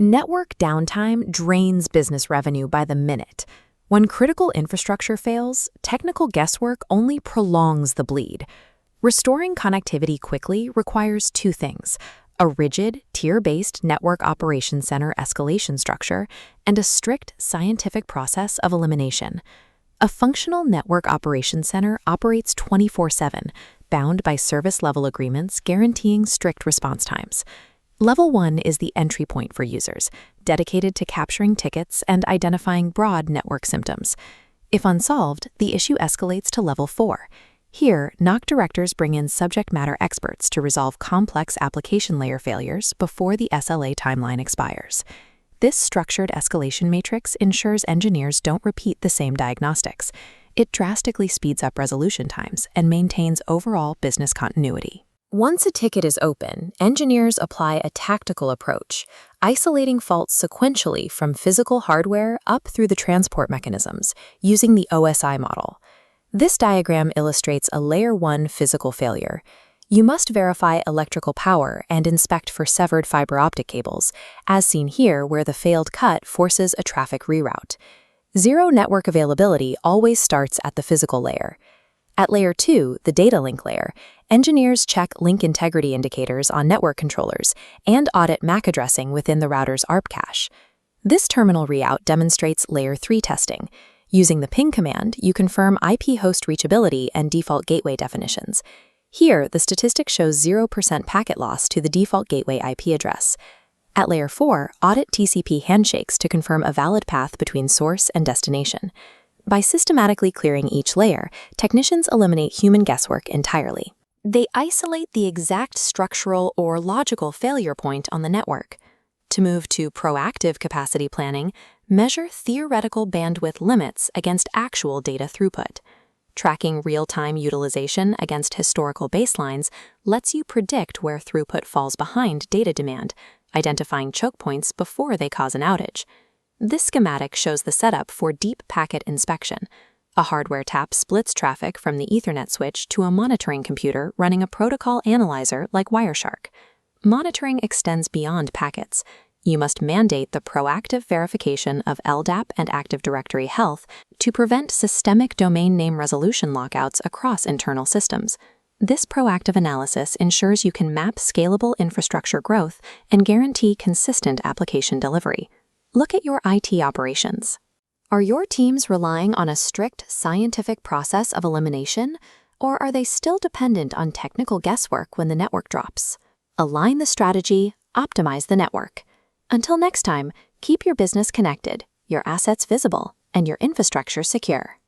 Network downtime drains business revenue by the minute. When critical infrastructure fails, technical guesswork only prolongs the bleed. Restoring connectivity quickly requires two things: a rigid, tier-based network operations center escalation structure and a strict scientific process of elimination. A functional network operations center operates 24/7, bound by service-level agreements guaranteeing strict response times. Level 1 is the entry point for users, dedicated to capturing tickets and identifying broad network symptoms. If unsolved, the issue escalates to Level 4. Here, NOC directors bring in subject matter experts to resolve complex application layer failures before the SLA timeline expires. This structured escalation matrix ensures engineers don't repeat the same diagnostics. It drastically speeds up resolution times and maintains overall business continuity. Once a ticket is open, engineers apply a tactical approach, isolating faults sequentially from physical hardware up through the transport mechanisms, using the OSI model. This diagram illustrates a Layer 1 physical failure. You must verify electrical power and inspect for severed fiber optic cables, as seen here where the failed cut forces a traffic reroute. Zero network availability always starts at the physical layer. At Layer 2, the data link layer, engineers check link integrity indicators on network controllers and audit MAC addressing within the router's ARP cache. This terminal reroute demonstrates Layer 3 testing. Using the ping command, you confirm IP host reachability and default gateway definitions. Here, the statistic shows 0% packet loss to the default gateway IP address. At Layer 4, audit TCP handshakes to confirm a valid path between source and destination. By systematically clearing each layer, technicians eliminate human guesswork entirely. They isolate the exact structural or logical failure point on the network. To move to proactive capacity planning, measure theoretical bandwidth limits against actual data throughput. Tracking real-time utilization against historical baselines lets you predict where throughput falls behind data demand, identifying choke points before they cause an outage. This schematic shows the setup for deep packet inspection. A hardware tap splits traffic from the Ethernet switch to a monitoring computer running a protocol analyzer like Wireshark. Monitoring extends beyond packets. You must mandate the proactive verification of LDAP and Active Directory health to prevent systemic domain name resolution lockouts across internal systems. This proactive analysis ensures you can map scalable infrastructure growth and guarantee consistent application delivery. Look at your IT operations. Are your teams relying on a strict scientific process of elimination, or are they still dependent on technical guesswork when the network drops? Align the strategy, optimize the network. Until next time, keep your business connected, your assets visible, and your infrastructure secure.